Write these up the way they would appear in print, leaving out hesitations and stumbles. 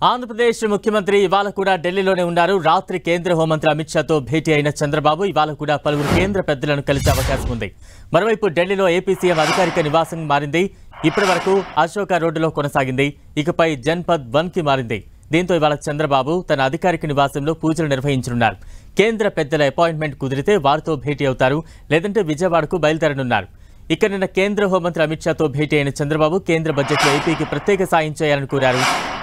ఆంధ్రప్రదేశ్ ముఖ్యమంత్రి ఇవాళ కూడా ఢిల్లీలోనే ఉన్నారు. రాత్రి కేంద్ర హోంమంత్రి అమిత్ షాతో భేటీ అయిన చంద్రబాబు ఇవాళ కూడా పలువురు కేంద్ర పెద్దలను కలిసే అవకాశం ఉంది. మరోవైపు ఢిల్లీలో ఏపీ సీఎం అధికారిక నివాసం మారింది. ఇప్పటి వరకు అశోక రోడ్డులో కొనసాగింది. ఇకపై జన్పద్ 1కి మారింది. దీంతో ఇవాళ చంద్రబాబు తన అధికారిక నివాసంలో పూజలు నిర్వహించనున్నారు. కేంద్ర పెద్దల అపాయింట్మెంట్ కుదిరితే వారితో భేటీ అవుతారు, లేదంటే విజయవాడకు బయలుదేరనున్నారు. ఇక నిన్న కేంద్ర హోంమంత్రి అమిత్ షాతో భేటీ అయిన చంద్రబాబు కేంద్ర బడ్జెట్లో ఏపీకి ప్రత్యేక సాయం చేయాలని కోరారు.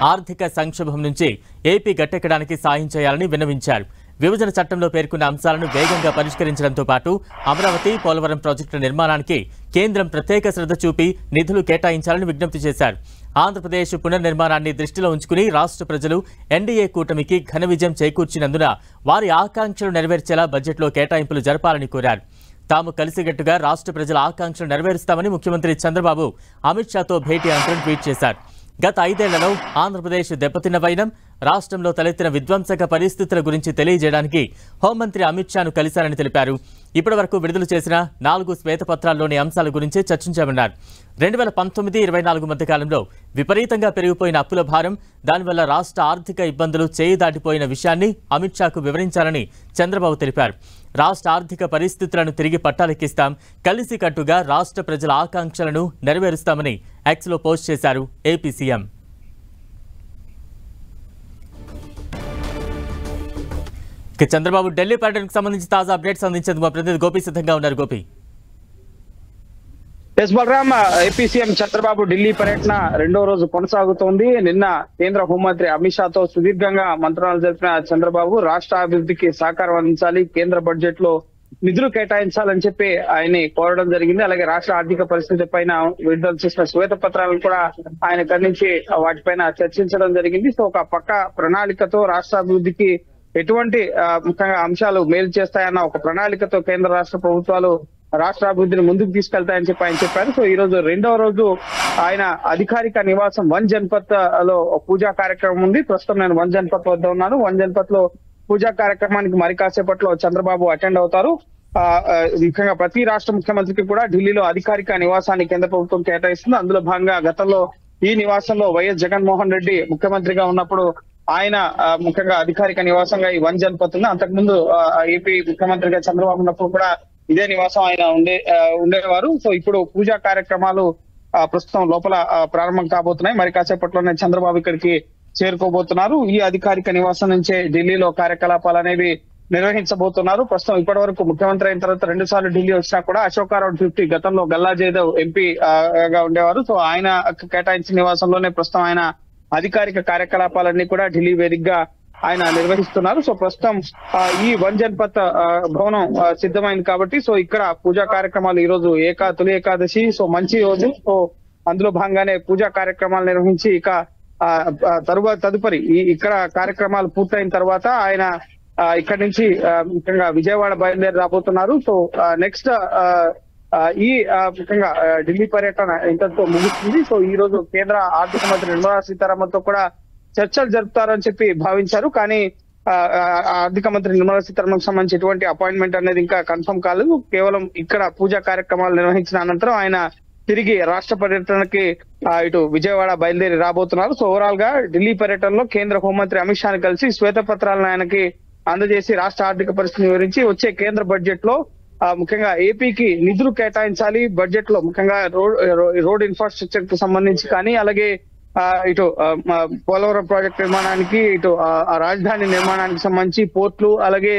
ఆర్థిక సంక్షోభం నుంచి ఏపీ గట్టెక్కడానికి సాయం చేయాలని విన్నవించారు. విభజన చట్టంలో పేర్కొన్న అంశాలను వేగంగా పరిష్కరించడంతో పాటు అమరావతి, పోలవరం ప్రాజెక్టుల నిర్మాణానికి కేంద్రం ప్రత్యేక శ్రద్ధ చూపి నిధులు కేటాయించాలని విజ్ఞప్తి చేశారు. ఆంధ్రప్రదేశ్ పునర్నిర్మాణాన్ని దృష్టిలో ఉంచుకుని రాష్ట్ర ప్రజలు ఎన్డీఏ కూటమికి ఘన విజయం చేకూర్చినందున వారి ఆకాంక్షలు నెరవేర్చేలా బడ్జెట్లో కేటాయింపులు జరపాలని కోరారు. తాము కలిసికట్టుగా రాష్ట్ర ప్రజల ఆకాంక్షలు నెరవేరుస్తామని ముఖ్యమంత్రి చంద్రబాబు అమిత్ షాతో భేటీ అనంతరం ట్వీట్ చేశారు. గత 5 ఏళ్లలో ఆంధ్రప్రదేశ్ దెబ్బతిన్న వైనం, రాష్ట్రంలో తలెత్తిన విధ్వంసక పరిస్థితుల గురించి తెలియజేయడానికి హోంమంత్రి అమిత్ షాను కలిశారని తెలిపారు. ఇప్పటి వరకు విడుదల చేసిన 4 శ్వేతపత్రాల్లోని అంశాల గురించే చర్చించామన్నారు. 2019-24 మధ్య కాలంలో విపరీతంగా పెరిగిపోయిన అప్పుల భారం, దానివల్ల రాష్ట్ర ఆర్థిక ఇబ్బందులు చేయి దాటిపోయిన విషయాన్ని అమిత్ షాకు వివరించాలని చంద్రబాబు తెలిపారు. రాష్ట్ర ఆర్థిక పరిస్థితులను తిరిగి పట్టాలెక్కిస్తాం, కలిసికట్టుగా రాష్ట్ర ప్రజల ఆకాంక్షలను నెరవేరుస్తామని ఎక్స్లో పోస్ట్ చేశారు ఏపీ సీఎం. చంద్రబాబు ఢిల్లీ పర్యటనకు సంబంధించి తాజా అప్డేట్స్ అందించేందుకు మా ప్రతినిధి గోపి సిద్ధంగా ఉన్నారు. Gopi, yes Balaram, AP CM Chandrababu Delhi పర్యటన 2వ రోజు కొనసాగుతోంది. నిన్న కేంద్ర హోంమంత్రి అమిత్ షాతో సుదీర్ఘంగా మంత్రాలు జరిపిన చంద్రబాబు రాష్ట్ర అభివృద్ధికి సహకారం అందించాలి, కేంద్ర బడ్జెట్ లో నిధులు కేటాయించాలని చెప్పి ఆయన్ని కోరడం జరిగింది. అలాగే రాష్ట్ర ఆర్థిక పరిస్థితి పైన విడుదల చేసిన శ్వేత పత్రాలను కూడా ఆయన ఖండించి వాటిపైన చర్చించడం జరిగింది. సో ఒక పక్క ప్రణాళికతో రాష్ట్ర అభివృద్ధికి ఎటువంటి ముఖ్యంగా అంశాలు మేలు చేస్తాయన్న ఒక ప్రణాళికతో కేంద్ర రాష్ట్ర ప్రభుత్వాలు రాష్ట్ర అభివృద్ధిని ముందుకు తీసుకెళ్తాయని చెప్పి ఆయన చెప్పారు. సో ఈ రోజు 2వ రోజు ఆయన అధికారిక నివాసం 1 జన్పత్ లో పూజా కార్యక్రమం ఉంది. ప్రస్తుతం నేను 1 జన్పత్ వద్ద ఉన్నాను. 1 జన్పత్ లో పూజా కార్యక్రమానికి మరి కాసేపట్లో చంద్రబాబు అటెండ్ అవుతారు. ముఖ్యంగా ప్రతి రాష్ట్ర ముఖ్యమంత్రికి కూడా ఢిల్లీలో అధికారిక నివాసాన్ని కేంద్ర ప్రభుత్వం కేటాయిస్తుంది. అందులో భాగంగా గతంలో ఈ నివాసంలో వైఎస్ జగన్మోహన్ రెడ్డి ముఖ్యమంత్రిగా ఉన్నప్పుడు ఆయన ముఖ్యంగా అధికారిక నివాసంగా ఈ 1 జన్పత్ ఉంది. అంతకుముందు ఏపీ ముఖ్యమంత్రిగా చంద్రబాబు ఉన్నప్పుడు కూడా ఇదే నివాసం ఆయన ఉండేవారు. సో ఇప్పుడు పూజా కార్యక్రమాలు ప్రస్తుతం లోపల ప్రారంభం కాబోతున్నాయి. మరి కాసేపట్లోనే చంద్రబాబు ఇక్కడికి చేరుకోబోతున్నారు. ఈ అధికారిక నివాసం నుంచే ఢిల్లీలో కార్యకలాపాలు అనేవి నిర్వహించబోతున్నారు. ప్రస్తుతం ఇప్పటి వరకు ముఖ్యమంత్రి అయిన తర్వాత 2 సార్లు ఢిల్లీ వచ్చినా కూడా అశోక రోడ్ 50 గతంలో గల్లా జయదేవ్ ఎంపీ గా ఉండేవారు. సో ఆయన కేటాయించిన నివాసంలోనే ప్రస్తుతం ఆయన అధికారిక కార్యకలాపాలన్నీ కూడా ఢిల్లీ వేదికగా ఆయన నిర్వహిస్తున్నారు. సో ప్రస్తుతం ఈ 1 జన్పత్ భవనం సిద్ధమైంది కాబట్టి సో ఇక్కడ పూజా కార్యక్రమాలు ఈ రోజు తొలి ఏకాదశి, సో మంచి రోజు. సో అందులో భాగంగానే పూజా కార్యక్రమాలు నిర్వహించి ఇక తదుపరి ఇక్కడ కార్యక్రమాలు పూర్తయిన తర్వాత ఆయన ఇక్కడి నుంచి ముఖ్యంగా విజయవాడ బయలుదేరి రాబోతున్నారు. సో నెక్స్ట్ ఈ ముఖ్యంగా ఢిల్లీ పర్యటన ఇంతతో ముగుస్తుంది. సో ఈ రోజు కేంద్ర ఆర్థిక మంత్రి నిర్మలా సీతారామన్ తో కూడా చర్చలు జరుపుతారని చెప్పి భావించారు. కానీ ఆర్థిక మంత్రి నిర్మలా సీతారామన్ సంబంధించి ఎటువంటి అపాయింట్మెంట్ అనేది ఇంకా కన్ఫర్మ్ కాలేదు. కేవలం ఇక్కడ పూజా కార్యక్రమాలు నిర్వహించిన అనంతరం ఆయన తిరిగి రాష్ట్ర పర్యటనకి ఇటు విజయవాడ బయలుదేరి రాబోతున్నారు. సో ఓవరాల్ గా ఢిల్లీ పర్యటనలో కేంద్ర హోంమంత్రి అమిత్ షాని కలిసి శ్వేతపత్రాలను ఆయనకి అందజేసి రాష్ట్ర ఆర్థిక పరిస్థితిని వివరించి వచ్చే కేంద్ర బడ్జెట్ లో ముఖ్యంగా ఏపీకి నిధులు కేటాయించాలి, బడ్జెట్ లో ముఖ్యంగా రోడ్ ఇన్ఫ్రాస్ట్రక్చర్ కు సంబంధించి కానీ అలాగే ఇటు పోలవరం ప్రాజెక్ట్ నిర్మాణానికి, ఇటు రాజధాని నిర్మాణానికి సంబంధించి పోర్ట్లు, అలాగే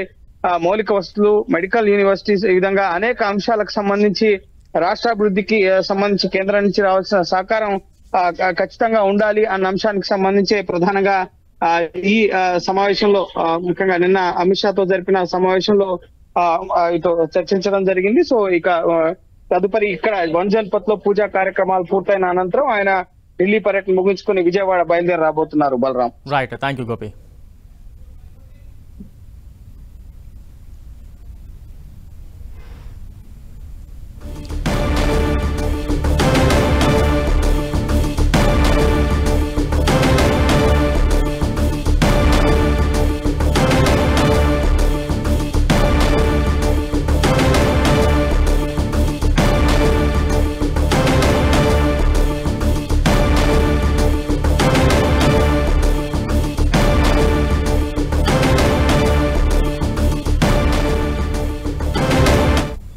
మౌలిక వసతులు, మెడికల్ యూనివర్సిటీస్, ఈ విధంగా అనేక అంశాలకు సంబంధించి రాష్ట్ర అభివృద్ధికి సంబంధించి కేంద్రం నుంచి రావాల్సిన సహకారం ఖచ్చితంగా ఉండాలి అన్న అంశానికి సంబంధించి ప్రధానంగా ఈ సమావేశంలో ముఖ్యంగా నిన్న అమిత్ షాతో జరిపిన సమావేశంలో ఇటు చర్చించడం జరిగింది. సో ఇక తదుపరి ఇక్కడ 1 జన్పత్ లో పూజా కార్యక్రమాలు పూర్తయిన అనంతరం ఆయన ఢిల్లీ పర్యటన ముగించుకుని విజయవాడ బయలుదేరి రాబోతున్నారు. Balaram, right, thank you Gopi.